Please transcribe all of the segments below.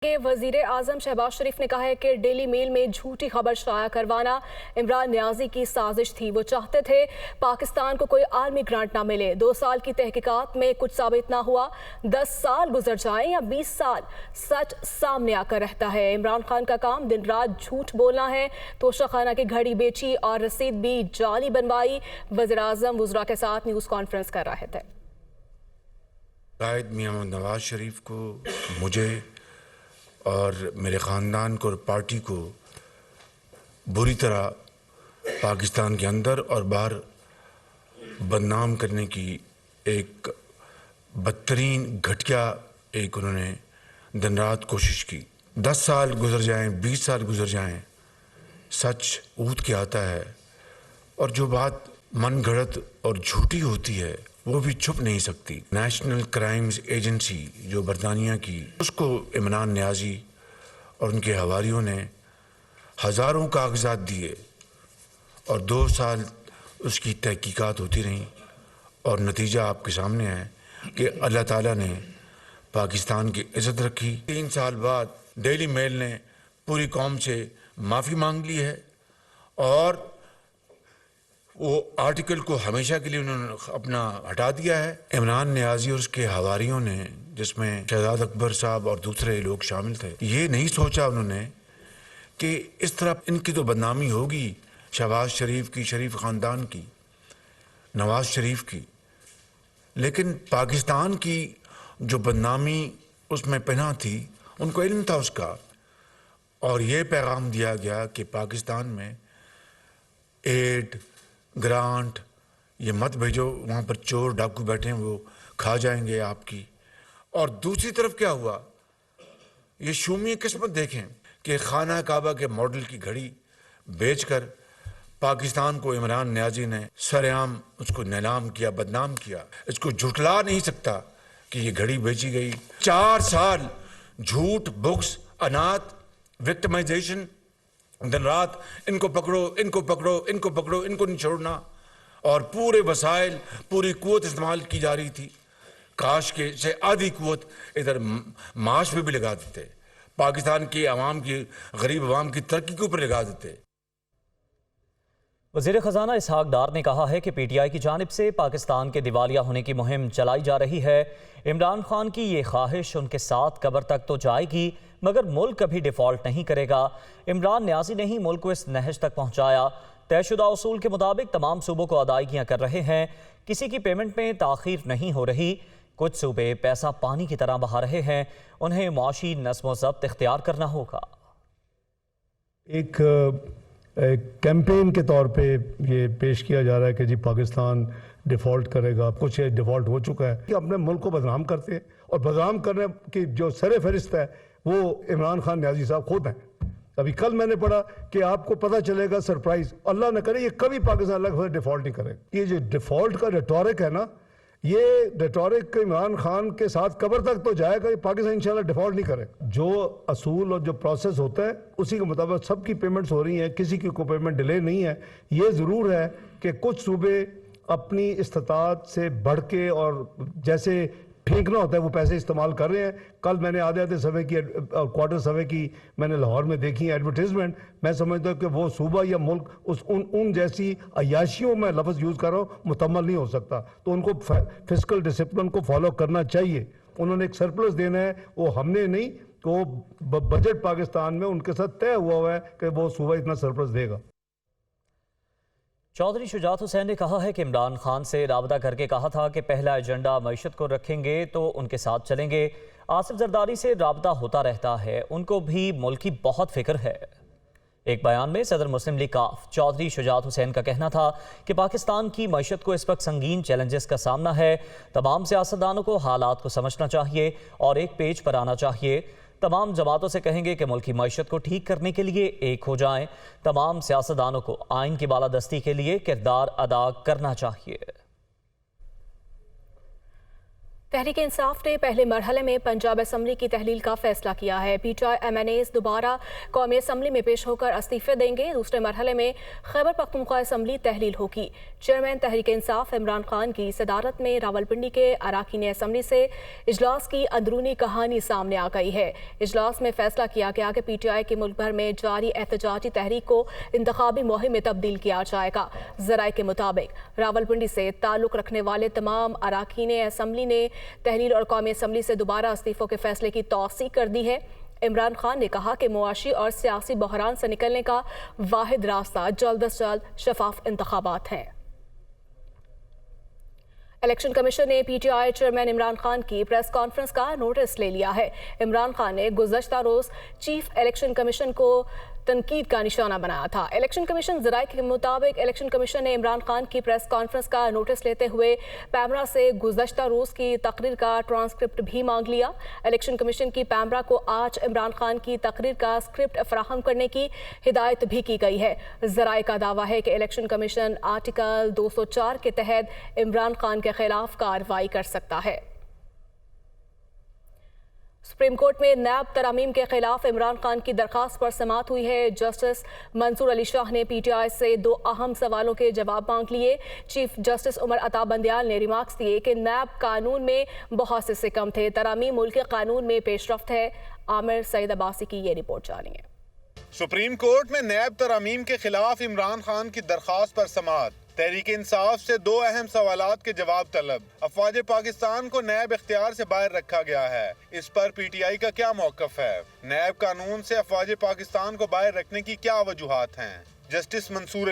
के वजीर आजम शहबाज शरीफ ने कहा है कि डेली मेल में झूठी खबर शाया करवाना इमरान नियाजी की साजिश थी। वो चाहते थे पाकिस्तान को कोई आर्मी ग्रांट ना मिले। 2 साल की तहकीकात में कुछ साबित ना हुआ। 10 साल गुजर जाएं या 20 साल, सच सामने आकर रहता है। इमरान खान का काम दिन रात झूठ बोलना है। तोशाखाना की घड़ी बेची और रसीद भी जाली बनवाई। वजीर आजम वुज़रा के साथ न्यूज़ कॉन्फ्रेंस कर रहे थे। कायद मियां नवाज शरीफ को, मुझे और मेरे ख़ानदान को और पार्टी को बुरी तरह पाकिस्तान के अंदर और बाहर बदनाम करने की एक बदतरीन घटिया उन्होंने दिन रात कोशिश की। 10 साल गुजर जाएं, 20 साल गुजर जाएं, सच ऊद के आता है और जो बात मन गढ़ंत और झूठी होती है वो भी छुप नहीं सकती। नेशनल क्राइम्स एजेंसी जो बरतानिया की, उसको इमरान नियाजी और उनके हवारियों ने हज़ारों कागजात दिए और 2 साल उसकी तहकीकात होती रहीं और नतीजा आपके सामने है कि अल्लाह ताला ने पाकिस्तान की इज़्ज़त रखी। 3 साल बाद डेली मेल ने पूरी कौम से माफ़ी मांग ली है और वो आर्टिकल को हमेशा के लिए उन्होंने अपना हटा दिया है। इमरान नियाजी और उसके हवारियों ने, जिसमें शहजाद अकबर साहब और दूसरे लोग शामिल थे, ये नहीं सोचा उन्होंने कि इस तरह इनकी तो बदनामी होगी, शहबाज शरीफ की, शरीफ ख़ानदान की, नवाज शरीफ की, लेकिन पाकिस्तान की जो बदनामी उसमें पनाह थी, उनको इल्म था उसका। और ये पैगाम दिया गया कि पाकिस्तान में एड ग्रांट ये मत भेजो, वहाँ पर चोर डाकू बैठे हैं, वो खा जाएंगे आपकी। और दूसरी तरफ क्या हुआ, ये शूमी किस्मत देखें कि खाना काबा के मॉडल की घड़ी बेचकर पाकिस्तान को इमरान नियाजी ने सरेआम उसको नीलाम किया, बदनाम किया। इसको झुठला नहीं सकता कि ये घड़ी बेची गई। 4 साल झूठ, बुक्स, अनाथ, विक्टिमाइजेशन, दिन रात इनको पकड़ो, इनको पकड़ो, इनको पकड़ो, इनको नहीं छोड़ना, और पूरे वसाइल, पूरी कुव्वत इस्तेमाल की जा रही थी। काश के से आधी कुव्वत इधर माश पे भी लगा देते, पाकिस्तान की आवाम की, गरीब आवाम की तरक्की के ऊपर लगा देते। वज़ीर ख़ज़ाना इसहाक डार ने कहा है कि PTI की जानिब से पाकिस्तान के दिवालिया होने की मुहिम चलाई जा रही है। इमरान खान की ये ख्वाहिश उनके साथ कब्र तक तो जाएगी, मगर मुल्क कभी डिफ़ॉल्ट नहीं करेगा। इमरान नियाजी ने ही मुल्क को इस नहज तक पहुँचाया। तयशुदा उसूल के मुताबिक तमाम सूबों को अदायगियाँ कर रहे हैं, किसी की पेमेंट में ताख़ीर नहीं हो रही। कुछ सूबे पैसा पानी की तरह बहा रहे हैं, उन्हें मुआशी नज़्म व ज़ब्त इख्तियार करना होगा। एक कैंपेन के तौर पे ये पेश किया जा रहा है कि जी पाकिस्तान डिफ़ॉल्ट करेगा, कुछ डिफ़ॉल्ट हो चुका है, कि अपने मुल्क को बदनाम करते हैं और बदनाम करने की जो सर फहरिस्त है वो इमरान खान नियाजी साहब खुद हैं। अभी कल मैंने पढ़ा कि आपको पता चलेगा सरप्राइज, अल्लाह न करे ये कभी पाकिस्तान अलग डिफ़ॉल्ट नहीं करेगा। ये जो डिफ़ॉल्ट का रेटोरिक है ना, ये रेटोरिक इमरान खान के साथ कब्र तक तो जाएगा, ये पाकिस्तान इंशाल्लाह डिफ़ॉल्ट नहीं करेगा। जो असूल और जो प्रोसेस होता है उसी के मुताबिक सबकी पेमेंट्स हो रही हैं, किसी की कोई पेमेंट डिले नहीं है। ये ज़रूर है कि कुछ सूबे अपनी इस्तात से बढ़ के और जैसे फेंकना होता है वो पैसे इस्तेमाल कर रहे हैं। कल मैंने आधे सर्वे की और क्वार्टर सर्वे की मैंने लाहौर में देखी एडवर्टीजमेंट। मैं समझता हूँ कि वो सूबा या मुल्क उन जैसी अयाशियों में लफ्ज़ यूज़ कर रहा हूँ मुकम्मल नहीं हो सकता। तो उनको फिस्कल डिसिप्लिन को फॉलो करना चाहिए। उन्होंने एक सरप्लस देना है, वो हमने नहीं, तो बजट पाकिस्तान में उनके साथ तय हुआ है कि वो सूबा इतना सरप्लस देगा। चौधरी शुजात हुसैन ने कहा है कि इमरान खान से राबता करके कहा था कि पहला एजेंडा मईशत को रखेंगे तो उनके साथ चलेंगे। आसिफ जरदारी से राबता होता रहता है, उनको भी मुल्क की बहुत फिक्र है। एक बयान में सदर मुस्लिम लीग काफ चौधरी शुजात हुसैन का कहना था कि पाकिस्तान की मईशत को इस वक्त संगीन चैलेंजेस का सामना है। तमाम सियासतदानों को हालात को समझना चाहिए और एक पेज पर आना चाहिए। तमाम जमातों से कहेंगे कि मुल्क की मईशत को ठीक करने के लिए एक हो जाएं। तमाम सियासतदानों को आइन की बालादस्ती के लिए किरदार अदा करना चाहिए। तहरीक इंसाफ ने पहले मरहले में पंजाब असम्बली की तहलील का फैसला किया है। PTI MNAs दोबारा कौमी असम्बली में पेश होकर इस्तीफे देंगे। दूसरे मरहले में खैबर पख्तूनख्वा असम्बली तहलील होगी। चेयरमैन तहरीक इंसाफ इमरान खान की सदारत में रावलपिंडी के अरकान असम्बली से इजलास की अंदरूनी कहानी सामने आ गई है। इजलास में फैसला किया गया कि PTI की मुल्क भर में जारी एहतजाजी तहरीक को इंतखाबी मुहिम में तब्दील किया जाएगा। ज़राए के मुताबिक रावलपिंडी से ताल्लुक़ रखने वाले तमाम अरकान असम्बली ने तहलील और कौमी असम्बली से दोबारा इस्तीफों के फैसले की तौसीक कर दी है। इमरान खान ने कहा कि मुआशी और सियासी बहरान से निकलने का वाहिद रास्ता जल्द अज जल्द शफाफ इंतखाबात हैं। इलेक्शन कमीशन ने PTI चेयरमैन इमरान खान की प्रेस कॉन्फ्रेंस का नोटिस ले लिया है। इमरान खान ने गुज़श्ता रोज़ चीफ इलेक्शन कमीशन को तनकीद का निशाना बनाया था। इलेक्शन कमीशन ज़राए के मुताबिक इलेक्शन कमीशन ने इमरान खान की प्रेस कॉन्फ्रेंस का नोटिस लेते हुए पैमरा से गुज़श्ता रोज़ की तकरीर का ट्रांसक्रिप्ट भी मांग लिया। इलेक्शन कमीशन की पैमरा को आज इमरान खान की तकरीर का स्क्रिप्ट फराहम करने की हिदायत भी की गई है। ज़राए का दावा है कि इलेक्शन कमीशन आर्टिकल 204 के तहत इमरान खान के खिलाफ कार्रवाई कर सकता है। सुप्रीम कोर्ट में नैब तरामीम के खिलाफ इमरान खान की दरख्वास्त पर समाअत हुई है। जस्टिस मंसूर अली शाह ने PTI से 2 अहम सवालों के जवाब मांग लिए। चीफ जस्टिस उमर अता बंदियाल ने रिमार्क्स दिए कि नैब कानून में बहुत से सिकम थे, तरामीम मुल्क के कानून में पेशरफ्त है। आमिर सईद अब्बासी की ये रिपोर्ट जानिए। सुप्रीम कोर्ट में नैब तरामीम के खिलाफ इमरान खान की दरख्वास्त पर समाअत। तहरीक इंसाफ से 2 अहम सवालात के जवाब तलब। अफवाज पाकिस्तान को नैब इख्तियार से बाहर रखा गया है, इस पर PTI का क्या मौक़िफ़ है? नैब कानून से अफवाज पाकिस्तान को बाहर रखने की क्या वजूहात हैं? जस्टिस मंसूर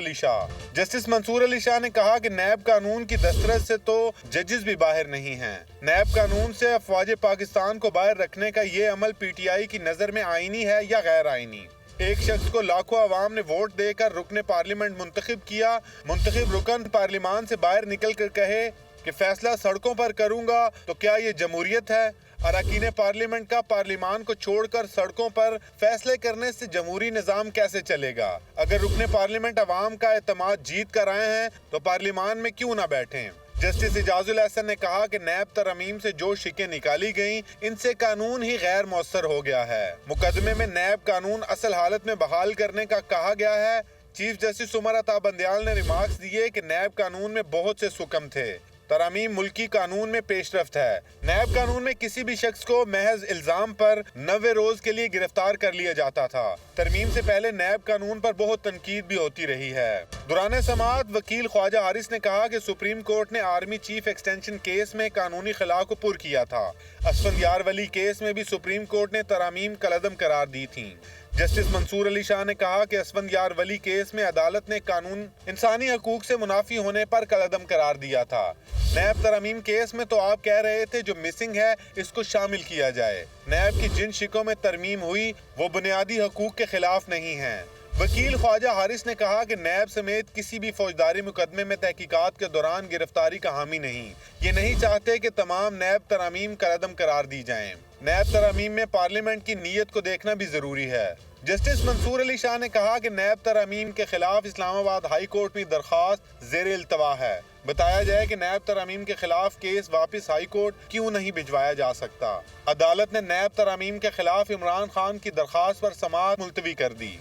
अली शाह ने कहा कि नैब कानून की दस्तरस से तो जजेस भी बाहर नहीं हैं। नैब कानून से अफवाज पाकिस्तान को बाहर रखने का ये अमल PTI की नज़र में आईनी है या गैर आईनी? एक शख्स को लाखों अवाम ने वोट देकर रुकने पार्लियामेंट मुंतखब किया। मुंतखब रुकन पार्लियामान से बाहर निकल कर कहे कि फैसला सड़कों पर करूंगा, तो क्या ये जमहूरियत है? अरकान पार्लियामेंट का पार्लियामान को छोड़कर सड़कों पर फैसले करने से जमहूरी निज़ाम कैसे चलेगा? अगर रुकने पार्लियामेंट अवाम का एतमाद जीत कर आए हैं तो पार्लियामान में क्यों ना बैठें? जस्टिस इजाजुल हसन ने कहा कि नैब तरमीम से जो शिकें निकाली गईं, इनसे कानून ही गैर मौसर हो गया है। मुकदमे में नैब कानून असल हालत में बहाल करने का कहा गया है। चीफ जस्टिस उमर अता बंदियाल ने रिमार्क्स दिए कि नैब कानून में बहुत से सुकम थे, तरामीम मुल्की कानून में पेशरफ्त है। नैब कानून में किसी भी शख्स को महज इल्जाम पर 90 रोज के लिए गिरफ्तार कर लिया जाता था। तरमीम से पहले नैब कानून पर बहुत तनकीद भी होती रही है। दौरान समाअत वकील ख्वाजा हारिस ने कहा कि सुप्रीम कोर्ट ने आर्मी चीफ एक्सटेंशन केस में कानूनी खिला को पुर किया था। असफंदियार वली केस में भी सुप्रीम कोर्ट ने तरामीम कलअदम करार दी थी। जस्टिस मंसूर अली शाह ने कहा कि असफंदियार वली केस में अदालत ने कानून इंसानी हकूक से मुनाफी होने पर कलअदम करार दिया था। नैब तरामीम केस में तो आप कह रहे थे जो मिसिंग है इसको शामिल किया जाए। नैब की जिन शिकों में तरमीम हुई वो बुनियादी हकूक के खिलाफ नहीं है। वकील ख्वाजा हारिस ने कहा कि नैब समेत किसी भी फौजदारी मुकदमे में तहकीकात के दौरान गिरफ्तारी का हामी नहीं। ये नहीं चाहते कि तमाम नैब तरामीम कलअदम करार दी जाएं। नैब तरामीम में पार्लियामेंट की नीयत को देखना भी जरूरी है। जस्टिस मंसूर अली शाह ने कहा कि नैब तरामीम के खिलाफ इस्लामाबाद हाई कोर्ट में दरख्वास्त ज़ेर इल्तवा है। बताया जाए कि नैब तरामीम के खिलाफ केस वापस हाई कोर्ट क्यों नहीं भिजवाया जा सकता। अदालत ने नैब तरामीम के खिलाफ इमरान खान की दरख्वास्त पर समाअत मुलतवी कर दी।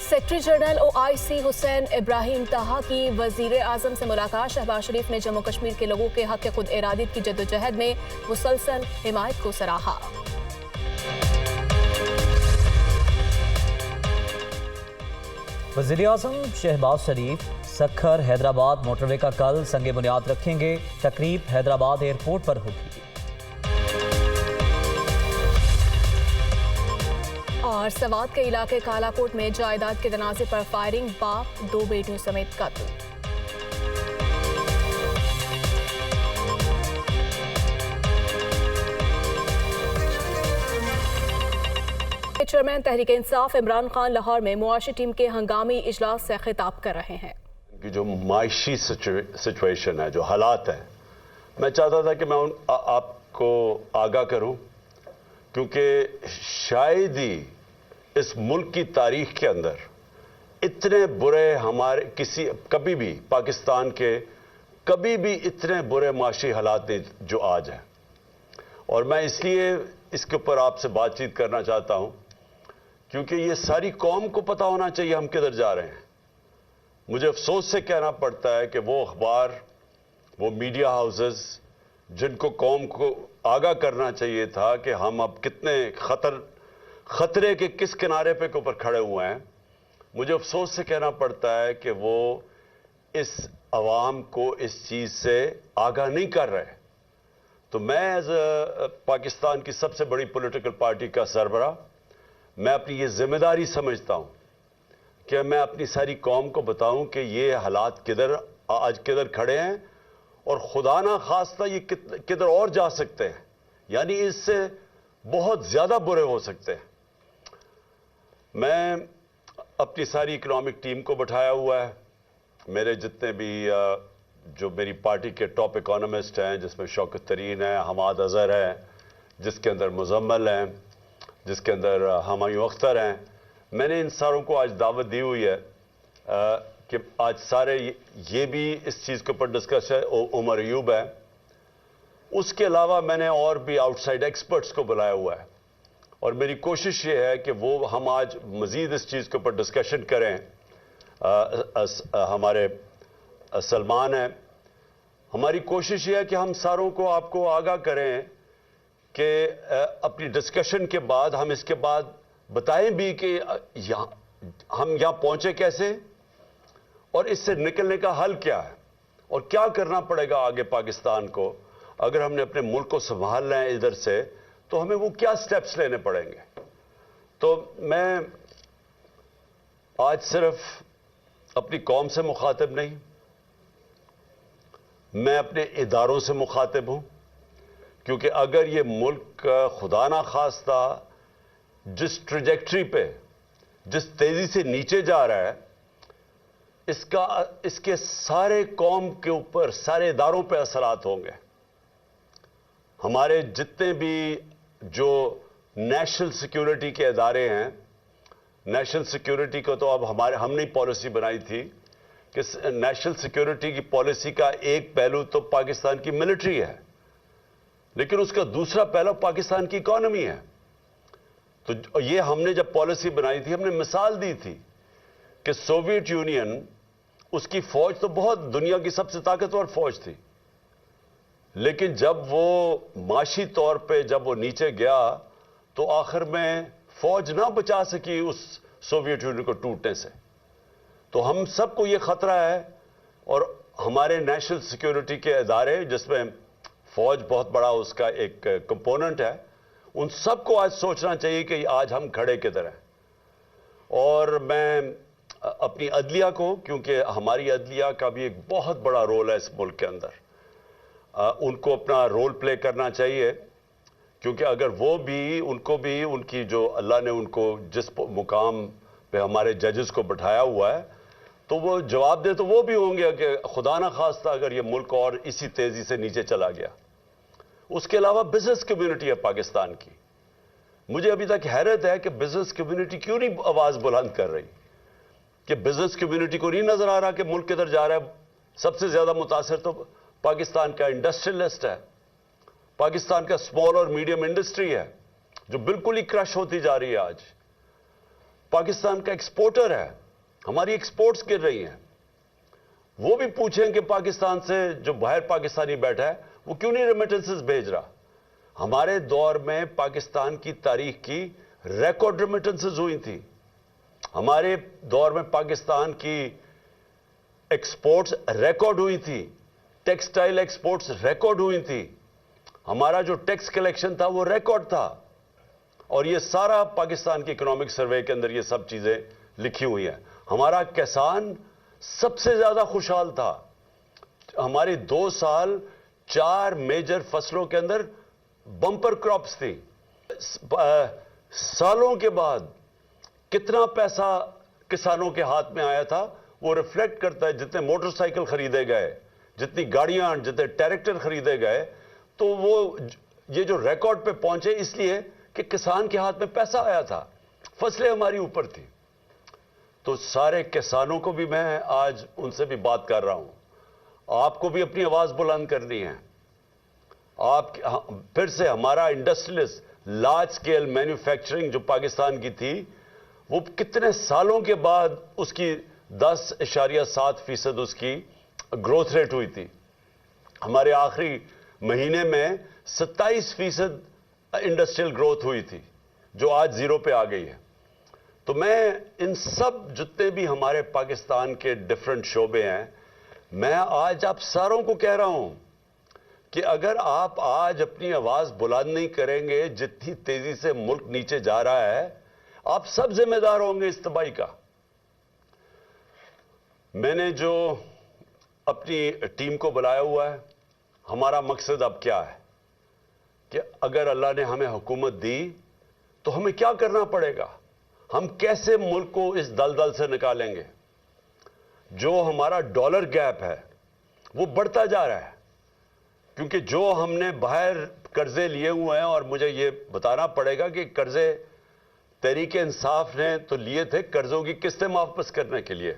Secretary general OIC Hussain Ibrahim Taha की वजीर आजम से मुलाकात। शहबाज शरीफ ने जम्मू कश्मीर के लोगों के हक खुद इरादियत की जद्दोजहद में मुसलसल हिमायत को सराहा। वजीर आजम शहबाज शरीफ सखर हैदराबाद मोटरवे का कल संगे बुनियाद रखेंगे। तकरीब हैदराबाद एयरपोर्ट पर होगी। और सवात के इलाके कालाकोट में जायदाद के तनाज़े पर फायरिंग, बाप 2 बेटियों समेत कत्ल। चेयरमैन तहरीक इंसाफ इमरान खान लाहौर में मुआशी टीम के हंगामी इजलास से खिताब कर रहे हैं। कि जो माशी सिचुएशन है, जो हालात हैं, मैं चाहता था कि मैं आपको आगाह करूं, क्योंकि शायद ही اس ملک کی تاریخ کے اندر اتنے برے کبھی بھی پاکستان کے کبھی بھی اتنے برے معاشی حالات نہیں جو آج ہیں. اور میں اس لیے اس کے اوپر آپ سے بات چیت کرنا چاہتا ہوں کیونکہ یہ ساری قوم کو پتا ہونا چاہیے ہم کدھر جا رہے ہیں. مجھے افسوس سے کہنا پڑتا ہے کہ وہ اخبار، وہ میڈیا ہاؤسز جن کو قوم کو آگاہ کرنا چاہیے تھا کہ ہم اب کتنے خطرے کے کس کنارے پہ اوپر کھڑے ہوئے ہیں، مجھے افسوس سے کہنا پڑتا ہے کہ وہ اس عوام کو اس چیز سے آگاہ نہیں کر رہے. تو میں ایز پاکستان کی سب سے بڑی پولیٹیکل پارٹی کا سربراہ، میں اپنی یہ ذمہ داری سمجھتا ہوں کہ میں اپنی ساری قوم کو بتاؤں کہ یہ حالات آج کدھر کھڑے ہیں اور خدا نہ خواستہ یہ کدھر اور جا سکتے ہیں، یعنی اس سے بہت زیادہ برے ہو سکتے ہیں. میں اپنی ساری اکنامک ٹیم کو بٹھایا ہوا ہے. میرے جتنے بھی جو میری پارٹی کے ٹاپ اکانومسٹ ہیں، جس میں شوکت ترین ہے، حماد اظہر ہے، جس کے اندر مزمل ہیں، جس کے اندر ہمایوں اختر ہیں، میں نے ان ساروں کو آج دعوت دی ہوئی ہے کہ آج سارے یہ بھی اس چیز کے اوپر ڈسکس ہے. عمر ایوب ہے. اس کے علاوہ میں نے اور بھی آؤٹ سائڈ ایکسپرٹس کو بلایا ہوا ہے اور میری کوشش یہ ہے کہ ہم آج مزید اس چیز کے اوپر ڈسکشن کریں. ہمارے سلمان ہیں. ہماری کوشش یہ ہے کہ ہم ساروں کو آپ کو آگاہ کریں کہ اپنی ڈسکشن کے بعد ہم اس کے بعد بتائیں بھی کہ ہم یہاں پہنچے کیسے اور اس سے نکلنے کا حل کیا ہے اور کیا کرنا پڑے گا آگے پاکستان کو. اگر ہم نے اپنے ملک کو سنبھالنا ہے ادھر سے تو ہمیں وہ کیا سٹیپس لینے پڑیں گے. تو میں آج صرف اپنی قوم سے مخاطب نہیں، میں اپنے اداروں سے مخاطب ہوں، کیونکہ اگر یہ ملک خدا نہ خواستہ جس ٹریجیکٹری پہ جس تیزی سے نیچے جا رہا ہے، اس کے سارے قوم کے اوپر، سارے اداروں پہ اثرات ہوں گے. ہمارے جتنے بھی جو نیشنل سیکیورٹی کے ادارے ہیں، نیشنل سیکیورٹی کو تو اب ہم نے پالیسی بنائی تھی کہ نیشنل سیکیورٹی کی پالیسی کا ایک پہلو تو پاکستان کی ملٹری ہے، لیکن اس کا دوسرا پہلو پاکستان کی اکانومی ہے. تو یہ ہم نے جب پالیسی بنائی تھی، ہم نے مثال دی تھی کہ سوویت یونین، اس کی فوج تو بہت دنیا کی سب سے طاقتور فوج تھی، لیکن جب وہ معاشی طور پہ جب وہ نیچے گیا تو آخر میں فوج نہ بچا سکی اس سوویت یونین کو ٹوٹنے سے. تو ہم سب کو یہ خطرہ ہے اور ہمارے نیشنل سیکیورٹی کے ادارے، جس میں فوج بہت بڑا اس کا ایک کمپوننٹ ہے، ان سب کو آج سوچنا چاہیے کہ آج ہم کھڑے کدھر ہیں. اور میں اپنی عدلیہ کو، کیونکہ ہماری عدلیہ کا بھی ایک بہت بڑا رول ہے اس ملک کے اندر، ان کو اپنا رول پلے کرنا چاہیے، کیونکہ اگر وہ بھی، ان کو بھی ان کی جو اللہ نے ان کو جس مقام پہ ہمارے ججز کو بٹھایا ہوا ہے، تو وہ جواب دے تو وہ بھی ہوں گے کہ خدا نہ خواستہ اگر یہ ملک اور اسی تیزی سے نیچے چلا گیا. اس کے علاوہ بزنس کمیونٹی ہے پاکستان کی. مجھے ابھی تک حیرت ہے کہ بزنس کمیونٹی کیوں نہیں آواز بلند کر رہی، کہ بزنس کمیونٹی کو نہیں نظر آ رہا کہ ملک کدھر جا رہا ہے. سب سے زیادہ متاثر تو پاکستان کا انڈسٹریلسٹ ہے، پاکستان کا اسمال اور میڈیم انڈسٹری ہے جو بالکل ہی کرش ہوتی جا رہی ہے. آج پاکستان کا ایکسپورٹر ہے، ہماری ایکسپورٹس گر رہی ہیں. وہ بھی پوچھیں کہ پاکستان سے جو باہر پاکستانی بیٹھا ہے وہ کیوں نہیں ریمیٹنسز بھیج رہا. ہمارے دور میں پاکستان کی تاریخ کی ریکارڈ ریمیٹنسز ہوئی تھی. ہمارے دور میں پاکستان کی ایکسپورٹس ریکارڈ ہوئی تھی، ٹیکسٹائل ایکسپورٹس ریکارڈ ہوئی تھی، ہمارا جو ٹیکس کلیکشن تھا وہ ریکارڈ تھا. اور یہ سارا پاکستان کی اکنامک سروے کے اندر یہ سب چیزیں لکھی ہوئی ہیں. ہمارا کسان سب سے زیادہ خوشحال تھا. ہمارے 2 سال 4 میجر فصلوں کے اندر بمپر کراپس تھی. سالوں کے بعد کتنا پیسہ کسانوں کے ہاتھ میں آیا تھا وہ ریفلیکٹ کرتا ہے. جتنے موٹر سائیکل خریدے گئے، جتنی گاڑیاں، جتنے ٹریکٹر خریدے گئے، تو وہ یہ جو ریکارڈ پہ پہنچے اس لیے کہ کسان کے ہاتھ میں پیسہ آیا تھا. फसलें हमारी ऊपर थी। तो सारे किसानों को भी मैं आज उनसे भी बात कर रहा हूं, आपको भी अपनी आवाज बुलंद करनी है। आप फिर से हमारा इंडस्ट्रियलिस्ट लार्ज स्केल मैन्युफैक्चरिंग जो पाकिस्तान की थी, वो कितने सालों के बाद उसकी 10.7% उसकी ग्रोथ रेट हुई थी। हमारे आखिरी महीने में 27% इंडस्ट्रियल ग्रोथ हुई थी, जो आज 0 पे आ गई है। तो मैं इन सब जितने भी हमारे पाकिस्तान के डिफरेंट शोबे हैं, मैं आज आप सारों को कह रहा हूं कि अगर आप आज अपनी आवाज बुलंद नहीं करेंगे, जितनी तेजी से मुल्क नीचे जा रहा है, आप सब जिम्मेदार होंगे इस तबाही का। मैंने जो अपनी टीम को बुलाया हुआ है, हमारा मकसद अब क्या है कि अगर अल्लाह ने हमें हुकूमत दी तो हमें क्या करना पड़ेगा, हम कैसे मुल्क को इस दलदल से निकालेंगे। जो हमारा डॉलर गैप है वो बढ़ता जा रहा है, क्योंकि जो हमने बाहर कर्जे लिए हुए हैं, और मुझे ये बताना पड़ेगा कि कर्जे तहरीके इंसाफ ने तो लिए थे कर्जों की किस्तें वापस करने के लिए,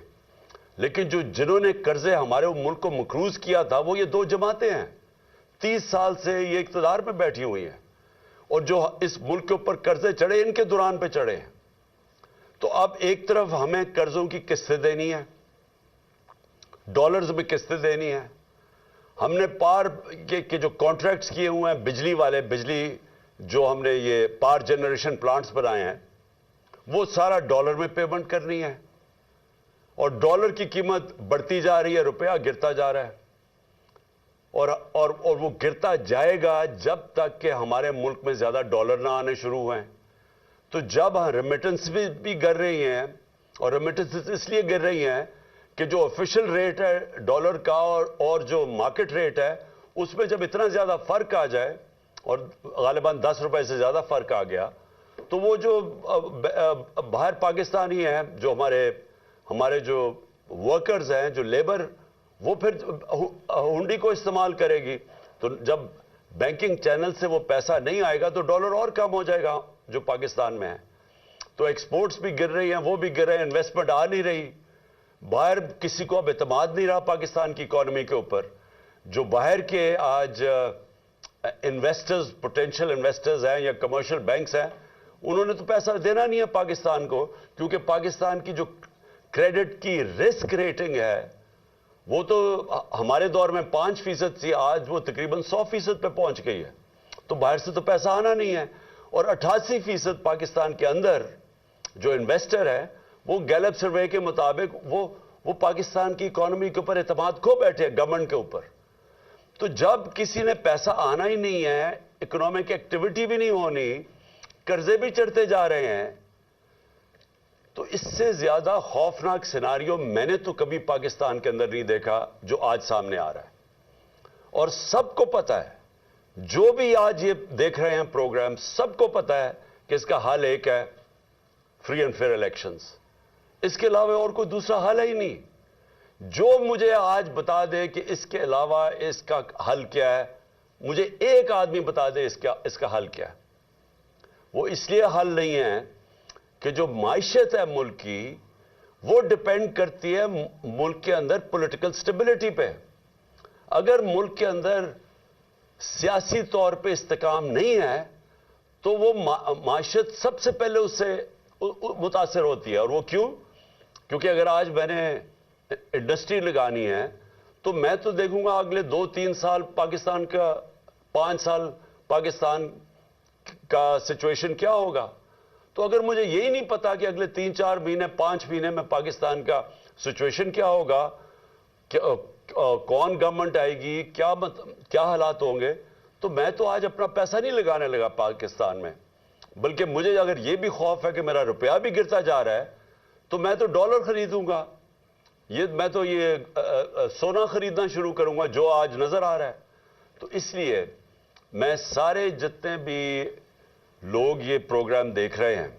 लेकिन जिन्होंने कर्जे हमारे मुल्क को मकरूज किया था वो ये 2 जमातें हैं। 30 साल से ये इख्तिदार पे बैठी हुई हैं, और जो इस मुल्क के ऊपर कर्जे चढ़े, इनके दौरान पे चढ़े हैं। तो अब एक तरफ हमें कर्जों की किस्तें देनी है, डॉलर्स में किस्तें देनी है। हमने पावर के जो कॉन्ट्रैक्ट्स किए हुए हैं बिजली वाले, बिजली जो हमने ये पावर जनरेशन प्लांट्स बनाए हैं, वो सारा डॉलर में पेमेंट करनी है, और डॉलर की कीमत बढ़ती जा रही है, रुपया गिरता जा रहा है, और वो गिरता जाएगा जब तक कि हमारे मुल्क में ज्यादा डॉलर ना आने शुरू हुए। तो जब रेमिटेंस भी गिर रही हैं, और रेमिटेंस इसलिए गिर रही हैं कि जो ऑफिशियल रेट है डॉलर का और जो मार्केट रेट है, उसमें जब इतना ज्यादा फर्क आ जाए, और गालिबन 10 रुपए से ज्यादा फर्क आ गया, तो वो जो बाहर पाकिस्तानी हैं, जो हमारे जो वर्कर्स हैं, जो लेबर, वो फिर हुंडी को इस्तेमाल करेगी। तो जब बैंकिंग चैनल से वो पैसा नहीं आएगा तो डॉलर और कम हो जाएगा जो पाकिस्तान में है। तो एक्सपोर्ट्स भी गिर रही हैं, वो भी गिर रहे हैं, इन्वेस्टमेंट आ नहीं रही, बाहर किसी को अब एतमाद नहीं रहा पाकिस्तान की इकोनॉमी के ऊपर। जो बाहर के आज इन्वेस्टर्स, पोटेंशियल इन्वेस्टर्स हैं या कमर्शियल बैंक्स हैं, उन्होंने तो पैसा देना नहीं है पाकिस्तान को, क्योंकि पाकिस्तान की जो क्रेडिट की रिस्क रेटिंग है वो तो हमारे दौर में 5% थी, आज वो तकरीबन 100% पे पहुंच गई है। तो बाहर से तो पैसा आना नहीं है, और 88% पाकिस्तान के अंदर जो इन्वेस्टर है वो गैलप सर्वे के मुताबिक वो पाकिस्तान की इकोनॉमी के ऊपर एतमाद खो बैठे हैं, गवर्नमेंट के ऊपर। तो जब किसी ने पैसा आना ही नहीं है, इकोनॉमिक एक्टिविटी भी नहीं होनी, कर्जे भी चढ़ते जा रहे हैं, तो इससे ज्यादा खौफनाक सिनारियो मैंने तो कभी पाकिस्तान के अंदर नहीं देखा जो आज सामने आ रहा है। और सबको पता है, जो भी आज ये देख रहे हैं प्रोग्राम, सबको पता है कि इसका हल एक है, फ्री एंड फेयर इलेक्शंस। इसके अलावा और कोई दूसरा हल है ही नहीं। जो मुझे आज बता दे कि इसके अलावा इसका हल क्या है, मुझे एक आदमी बता दे इसका हल क्या है। वो इसलिए हल नहीं है कि जो माइशत है मुल्क की, वो डिपेंड करती है मुल्क के अंदर पॉलिटिकल स्टेबिलिटी पे। अगर मुल्क के अंदर सियासी तौर पे इस्तेकाम नहीं है, तो वो माइशत सबसे पहले उससे मुतासर होती है। और वो क्यों? क्योंकि अगर आज मैंने इंडस्ट्री लगानी है, तो मैं तो देखूंगा अगले 2-3 साल पाकिस्तान का, 5 साल पाकिस्तान का सिचुएशन क्या होगा। तो अगर मुझे यही नहीं पता कि अगले 3-4 महीने, 5 महीने में पाकिस्तान का सिचुएशन क्या होगा, कौन गवर्नमेंट आएगी, क्या हालात होंगे, तो मैं तो आज अपना पैसा नहीं लगाने लगा पाकिस्तान में। बल्कि मुझे अगर यह भी खौफ है कि मेरा रुपया भी गिरता जा रहा है, तो मैं तो डॉलर खरीदूंगा, मैं तो सोना खरीदना शुरू करूंगा जो आज नजर आ रहा है। तो इसलिए मैं सारे जितने भी लोग ये प्रोग्राम देख रहे हैं,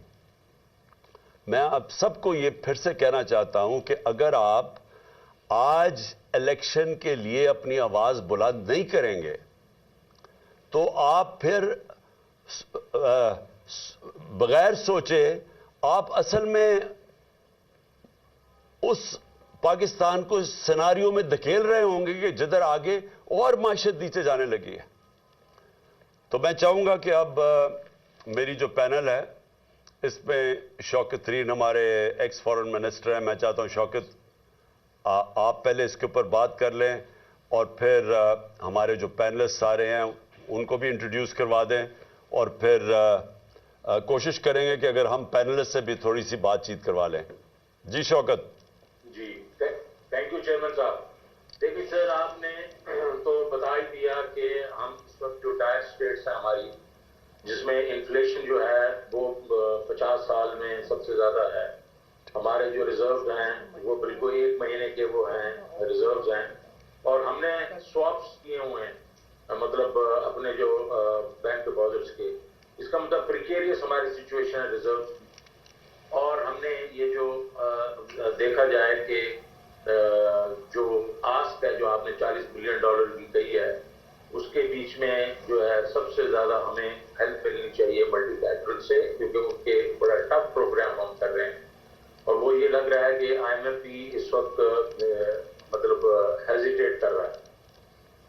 मैं आप सबको ये फिर से कहना चाहता हूं कि अगर आप आज इलेक्शन के लिए अपनी आवाज बुलंद नहीं करेंगे, तो आप फिर बगैर सोचे آپ اصل میں اس پاکستان کو اس سیناریو میں دھکیل رہے ہوں گے کہ جدھر آگے اور معیشت نیچے جانے لگی ہے. تو میں چاہوں گا کہ اب میری جو پینل ہے اس میں شوکت ترین ہمارے ایکس فارن منسٹر ہیں. میں چاہتا ہوں شوکت آپ پہلے اس کے اوپر بات کر لیں اور پھر ہمارے جو پینلسٹ سارے ہیں ان کو بھی انٹروڈیوس کروا دیں اور پھر کوشش کریں گے کہ اگر ہم پینلسٹ سے بھی تھوڑی سی بات چیت کروا لیں. جی شوکت. جی تھینک یو چیئرمین صاحب. دیکھیے سر آپ نے تو بتا ہی دیا کہ ہم اس وقت جو ڈائر اسٹیٹس ہیں ہماری جس میں انفلیشن جو ہے وہ 50 سال میں سب سے زیادہ ہے. ہمارے جو ریزروز ہیں وہ بالکل 1 مہینے کے وہ ہیں ریزروز ہیں اور ہم نے سواپس کیے ہوئے ہیں مطلب اپنے جو بینک ڈپازٹس کے. اس کا مطلب پریکیریس ہماری سچویشن ہے ریزروز کی. اور ہم نے یہ جو دیکھا جائے کہ جو آسک ہے جو آپ نے $40 بلین کی کہی ہے اس کے بیچ میں جو ہے سب سے زیادہ ہمیں ہیلپ ملنی چاہیے ملٹی لیٹرل سے کیونکہ ان کے بڑا ٹف پروگرام ہم کر رہے ہیں. اور وہ یہ لگ رہا ہے کہ IMF بھی اس وقت مطلب ہیزیٹیٹ کر رہا ہے.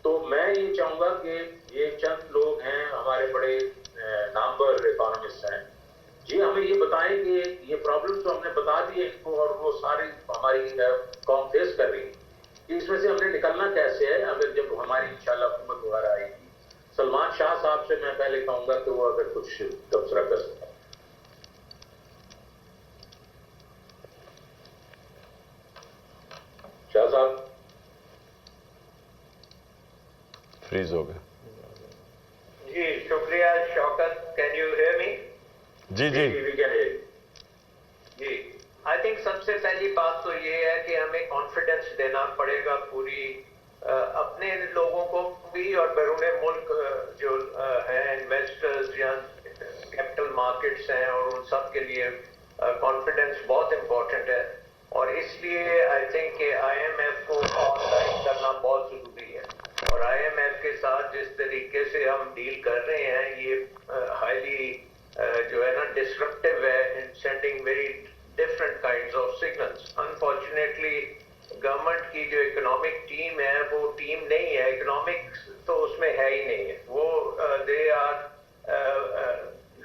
تو میں یہ چاہوں گا کہ یہ چند لوگ ہیں ہمارے بڑے نامور اکانومسٹ ہیں جی ہمیں یہ بتائیں کہ یہ پرابلم تو ہم نے بتا دی ہے ان کو اور وہ ساری ہماری قوم فیس کر رہی ہے. اس میں سے ہم نے نکلنا کیسے ہے اگر جب ہماری انشاءاللہ حکومت دوبارہ آئے گی. سلمان شاہ صاحب سے میں پہلے کہوں گا کہ وہ اگر کچھ تبصرہ کر سکتا. شاہ صاحب فریز ہو گئے. جی شکریہ Shaukat. Can you hear me? جی جی جی آئی تھنک سب سے پہلی بات تو یہ ہے کہ ہمیں کانفیڈنس دینا پڑے گا پوری اپنے لوگوں کو بھی اور بیرون ملک جو ہیں انویسٹرز یا کیپٹل مارکیٹس ہیں اور ان سب کے لیے کانفیڈنس بہت امپورٹنٹ ہے. اور اس لیے آئی تھنک کہ IMF کو آن لائن کرنا بہت ضروری ہے. اور IMF کے ساتھ جس طریقے سے ہم ڈیل کر رہے ہیں یہ ہائیلی جو ہے نا ڈسرپٹیو ہے in sending very different kinds of signals. Unfortunately government کی جو اکنامک ٹیم ہے وہ ٹیم نہیں ہے. اکنامکس تو اس میں ہے ہی نہیں ہے. وہ they are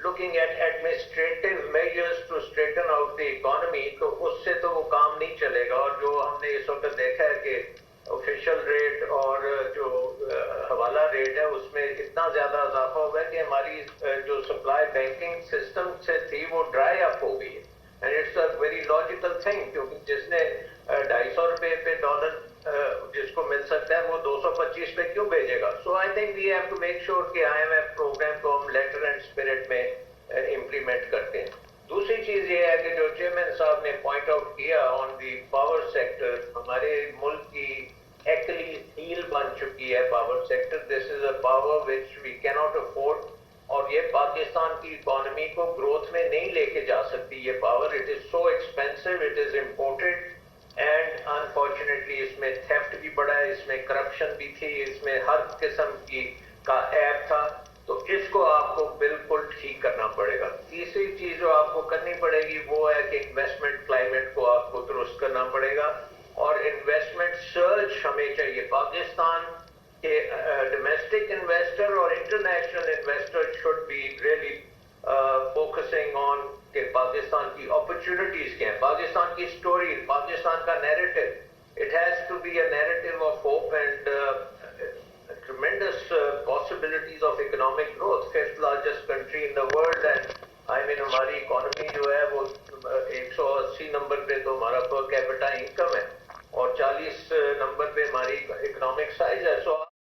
looking at administrative measures to straighten out the economy. تو اس سے تو وہ کام نہیں چلے گا. اور جو ہم نے اس وقت دیکھا ہے کہ آفیشیل ریٹ اور جو حوالہ ریٹ ہے اس میں اتنا زیادہ اضافہ ہوا ہے کہ ہماری جو سپلائی بینکنگ سسٹم سے تھی وہ ڈرائی اپ ہو گئی ہے. And it's a very logical thing کیونکہ جس نے $250 پہ ڈالر جس کو مل سکتا ہے وہ 225 پہ کیوں بھیجے گا. So I think we have to make sure کہ IMF پروگرام کو ہم لیٹر اینڈ اسپرٹ میں امپلیمنٹ کرتے ہیں. دوسری چیز یہ ہے کہ جو چیئرمین صاحب نے پوائنٹ آؤٹ کیا آن دی پاور سیکٹر ہمارے ملک کی ایکلی ہیل بن چکی ہے power sector. This is a power which we can not afford اور یہ پاکستان کی اکانومی کو گروتھ میں نہیں لے کے جا سکتی یہ power. It is so expensive, it is imported and unfortunately اس میں تھیفٹ بھی بڑا ہے, اس میں کرپشن بھی تھی, اس میں ہر قسم کی کا ایپ تھا. تو اس کو آپ کو بالکل ٹھیک کرنا پڑے گا. تیسری چیز جو آپ کو کرنی پڑے گی وہ ہے کہ انویسٹمنٹ کلائمیٹ کو آپ کو درست کرنا پڑے گا اور انویسٹمنٹ سرج ہمیں چاہیے. پاکستان کے ڈومیسٹک انویسٹر اور international investor should be really focusing on کہ پاکستان کی اپرچونٹیز کیا ہیں, پاکستان کی سٹوری, پاکستان کا narrative. It has to be a narrative of hope and tremendous possibilities of economic growth. 5th largest country in the world and I mean ہماری economy جو ہے وہ 180 نمبر پہ تو ہمارا پر کیپٹا انکم ہے اور 40 نمبر پہ ہماری اکنامک سائز ہے. سو